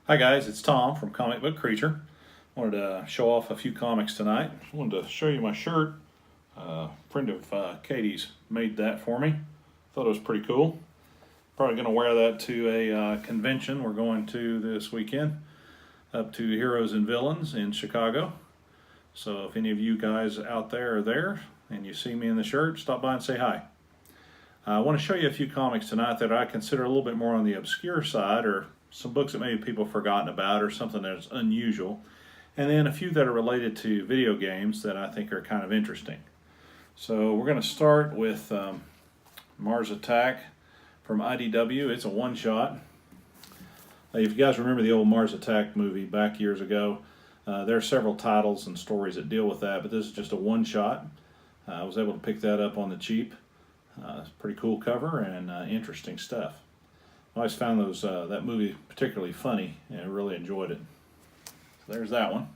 Hi guys, it's Tom from Comic Book Creature. Wanted to show off a few comics tonight. Wanted to show you my shirt. A friend of Katie's made that for me. Thought it was pretty cool. Probably going to wear that to a convention we're going to this weekend, up to Heroes and Villains in Chicago. So if any of you guys out there are there and you see me in the shirt, stop by and say hi. I want to show you a few comics tonight that I consider a little bit more on the obscure side, or some books that maybe people have forgotten about, or something that's unusual, and then a few that are related to video games that I think are kind of interesting. So we're going to start with Mars Attack from IDW. It's a one-shot. If you guys remember the old Mars Attack movie back years ago, there are several titles and stories that deal with that, but this is just a one-shot. I was able to pick that up on the cheap. It's a pretty cool cover and interesting stuff. I always found that movie particularly funny, and I really enjoyed it. So there's that one.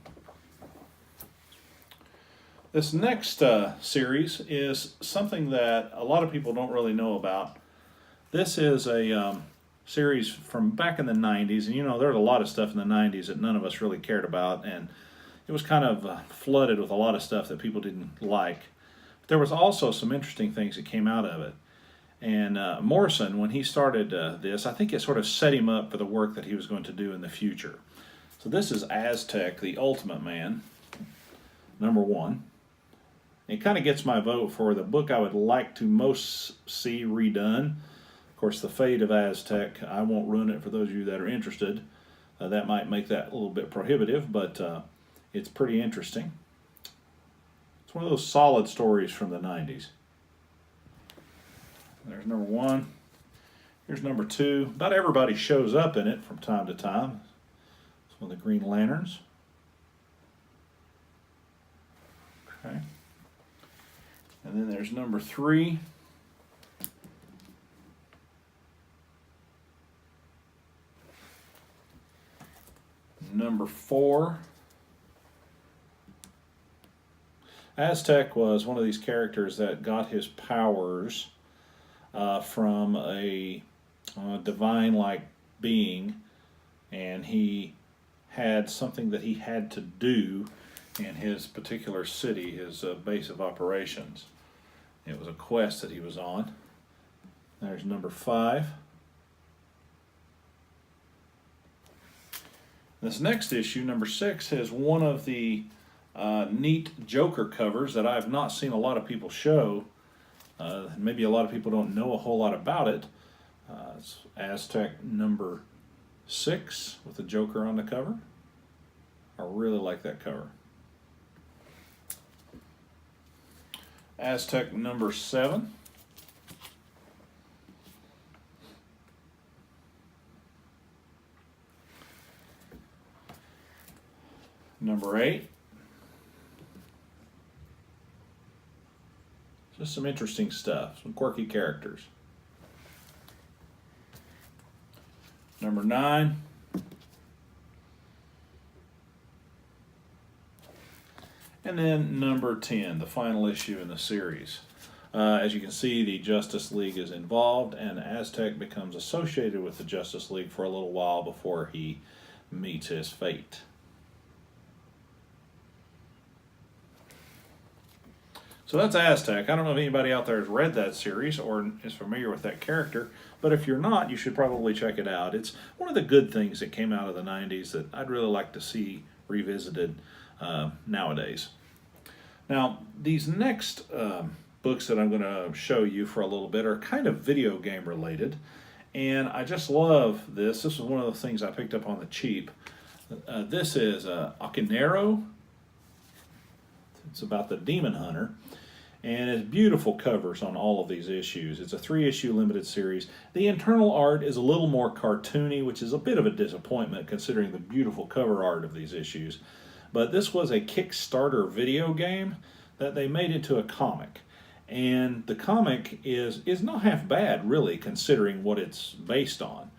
This next series is something that a lot of people don't really know about. This is a series from back in the 90s, and you know, there's a lot of stuff in the 90s that none of us really cared about, and it was kind of flooded with a lot of stuff that people didn't like. But there was also some interesting things that came out of it. And Morrison, when he started this, I think it sort of set him up for the work that he was going to do in the future. So this is Aztec, the Ultimate Man, #1. It kind of gets my vote for the book I would like to most see redone. Of course, The Fate of Aztec, I won't ruin it for those of you that are interested. That might make that a little bit prohibitive, but it's pretty interesting. It's one of those solid stories from the 90s. There's #1. Here's #2. About everybody shows up in it from time to time. It's one of the Green Lanterns. Okay. And then there's #3. #4. Aztec was one of these characters that got his powers from a divine-like being, and he had something that he had to do in his particular city, his base of operations. It was a quest that he was on. There's #5. This next issue, #6, has one of the neat Joker covers that I've not seen a lot of people show. Maybe a lot of people don't know a whole lot about it. It's Aztec #6 with the Joker on the cover. I really like that cover. Aztec #7. #8. Just some interesting stuff, some quirky characters. #9. And then #10, the final issue in the series. As you can see, the Justice League is involved, and Aztec becomes associated with the Justice League for a little while before he meets his fate. So that's Aztec. I don't know if anybody out there has read that series or is familiar with that character, but if you're not, you should probably check it out. It's one of the good things that came out of the 90s that I'd really like to see revisited nowadays. Now, these next books that I'm going to show you for a little bit are kind of video game related, and I just love this. This is one of the things I picked up on the cheap. This is Akinero. It's about the Demon Hunter. And it's beautiful covers on all of these issues. It's a 3-issue limited series. The internal art is a little more cartoony, which is a bit of a disappointment considering the beautiful cover art of these issues. But this was a Kickstarter video game that they made into a comic. And the comic is not half bad, really, considering what it's based on.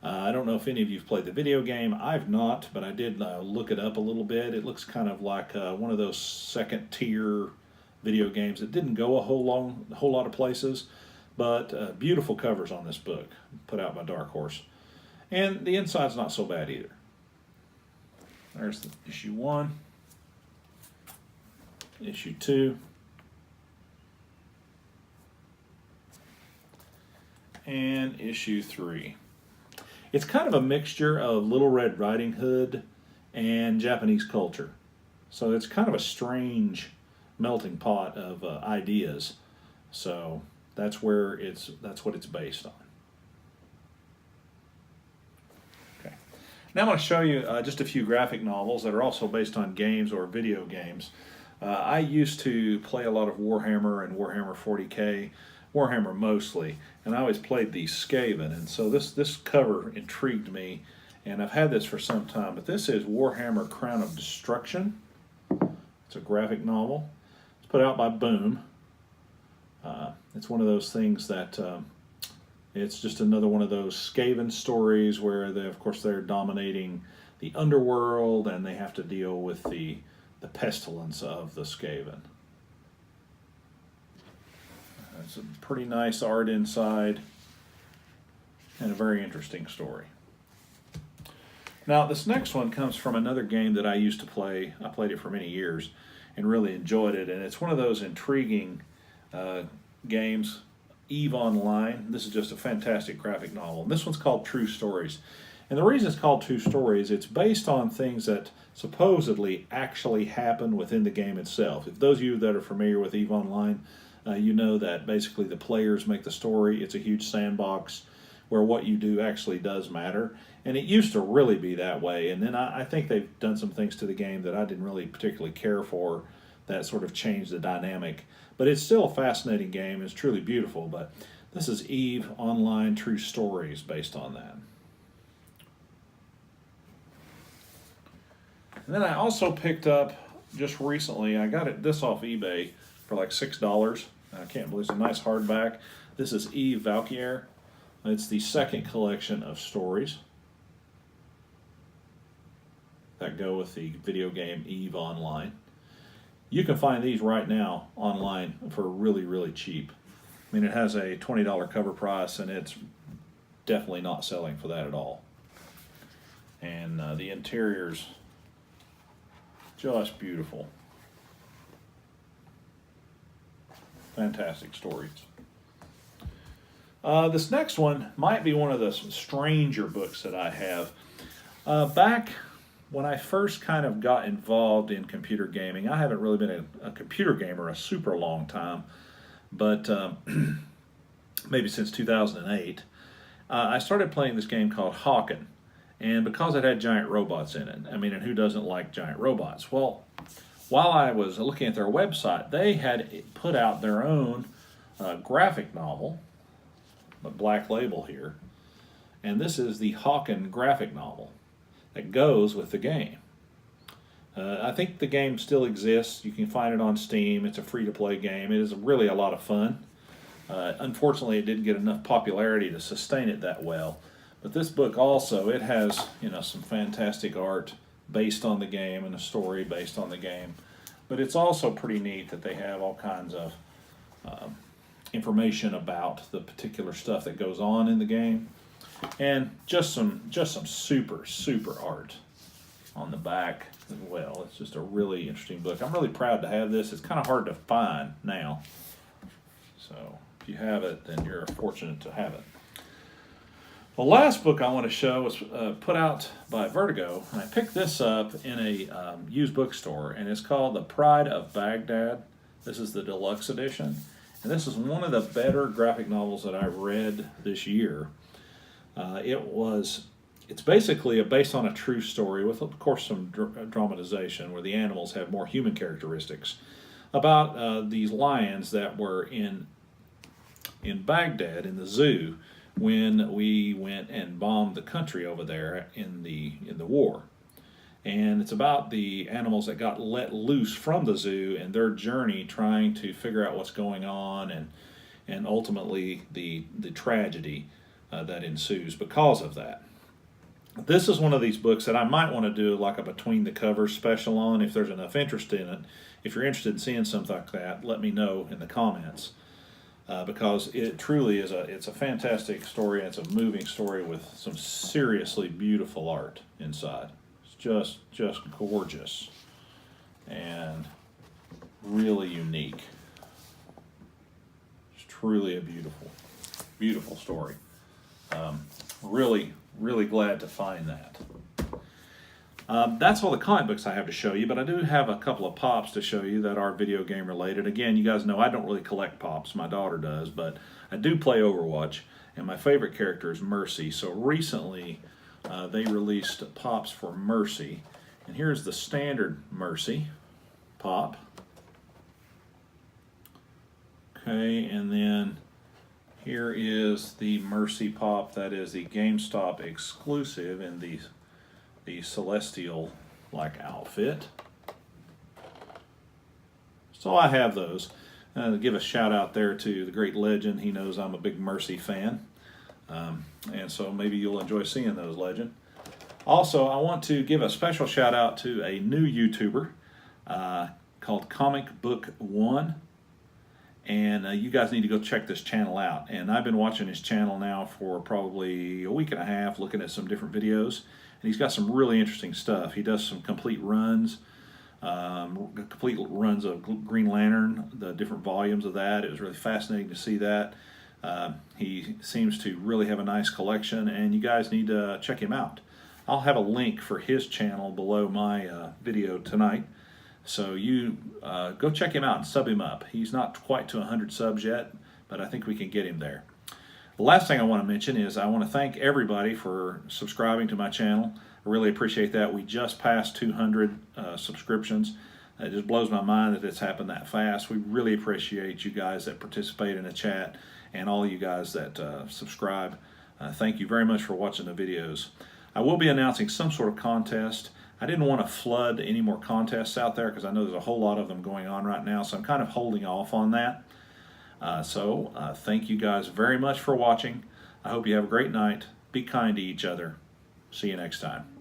I don't know if any of you have played the video game. I've not, but I did look it up a little bit. It looks kind of like one of those second-tier video games that didn't go a whole lot of places, but beautiful covers on this book, put out by Dark Horse. And the inside's not so bad either. There's the issue 1, issue 2, and issue 3. It's kind of a mixture of Little Red Riding Hood and Japanese culture. So it's kind of a strange melting pot of ideas. So that's what it's based on. Okay. Now I'm going to show you just a few graphic novels that are also based on games or video games. I used to play a lot of Warhammer and Warhammer 40K, Warhammer mostly, and I always played the Skaven, and so this cover intrigued me, and I've had this for some time, but this is Warhammer Crown of Destruction. It's a graphic novel. It's put out by Boom. It's one of those things that it's just another one of those Skaven stories where of course they're dominating the underworld and they have to deal with the pestilence of the Skaven. It's a pretty nice art inside and a very interesting story. Now this next one comes from another game that I used to play. I played it for many years and really enjoyed it, and it's one of those intriguing games, EVE Online. This is just a fantastic graphic novel. And this one's called True Stories. And the reason it's called True Stories, it's based on things that supposedly actually happen within the game itself. If those of you that are familiar with EVE Online, you know that basically the players make the story. It's a huge sandbox where what you do actually does matter. And it used to really be that way. And then I think they've done some things to the game that I didn't really particularly care for that sort of changed the dynamic. But it's still a fascinating game. It's truly beautiful. But this is EVE Online True Stories based on that. And then I also picked up just recently, I got this off eBay for like $6. I can't believe it's a nice hardback. This is Eve Valkyrie. It's the second collection of stories that go with the video game EVE Online. You can find these right now online for really, really cheap. I mean, it has a $20 cover price, and it's definitely not selling for that at all. And the interior's just beautiful. Fantastic stories. This next one might be one of the stranger books that I have. Back when I first kind of got involved in computer gaming, I haven't really been a computer gamer a super long time, but maybe since 2008, I started playing this game called Hawken. And because it had giant robots in it, I mean, and who doesn't like giant robots? Well, while I was looking at their website, they had put out their own graphic novel, a black label here, and this is the Hawken graphic novel that goes with the game. I think the game still exists. You can find it on Steam. It's a free-to-play game. It is really a lot of fun. Unfortunately, it didn't get enough popularity to sustain it that well. But this book also, it has some fantastic art based on the game and a story based on the game. But it's also pretty neat that they have all kinds of information about the particular stuff that goes on in the game, and just some super art on the back as well. It's just a really interesting book. I'm really proud to have this. It's kind of hard to find now, so if you have it, then you're fortunate to have it. The last book I want to show was put out by Vertigo, and I picked this up in a used bookstore, and it's called The Pride of Baghdad. This is the deluxe edition, and this is one of the better graphic novels that I read this year. It's basically based on a true story with, of course, some dramatization where the animals have more human characteristics about these lions that were in Baghdad in the zoo when we went and bombed the country over there in the war. And it's about the animals that got let loose from the zoo and their journey trying to figure out what's going on, and ultimately the tragedy that ensues because of that. This is one of these books that I might want to do like a between the covers special on if there's enough interest in it. If you're interested in seeing something like that, let me know in the comments. Because it truly is it's a fantastic story. It's a moving story with some seriously beautiful art inside. It's just gorgeous and really unique. It's truly a beautiful story. Really glad to find that. That's all the comic books I have to show you, but I do have a couple of pops to show you that are video game related. Again, you guys know I don't really collect pops. My daughter does, but I do play Overwatch, and my favorite character is Mercy. So recently, they released pops for Mercy, and here's the standard Mercy pop. Okay, and then here is the Mercy pop that is the GameStop exclusive in the Celestial like outfit. So I have those. To give a shout out there to the great Legend. He knows I'm a big Mercy fan. And so maybe you'll enjoy seeing those, Legend. Also, I want to give a special shout out to a new YouTuber called Comic Book One. And you guys need to go check this channel out. And I've been watching his channel now for probably a week and a half, looking at some different videos. And he's got some really interesting stuff. He does some complete runs of Green Lantern, the different volumes of that. It was really fascinating to see that. He seems to really have a nice collection, and you guys need to check him out. I'll have a link for his channel below my video tonight. So you go check him out and sub him up. He's not quite to 100 subs yet, but I think we can get him there. The last thing I want to mention is I want to thank everybody for subscribing to my channel. I really appreciate that. We just passed 200 subscriptions. It just blows my mind that it's happened that fast. We really appreciate you guys that participate in the chat and all you guys that subscribe. Thank you very much for watching the videos. I will be announcing some sort of contest. I didn't want to flood any more contests out there because I know there's a whole lot of them going on right now, so I'm kind of holding off on that. Thank you guys very much for watching. I hope you have a great night. Be kind to each other. See you next time.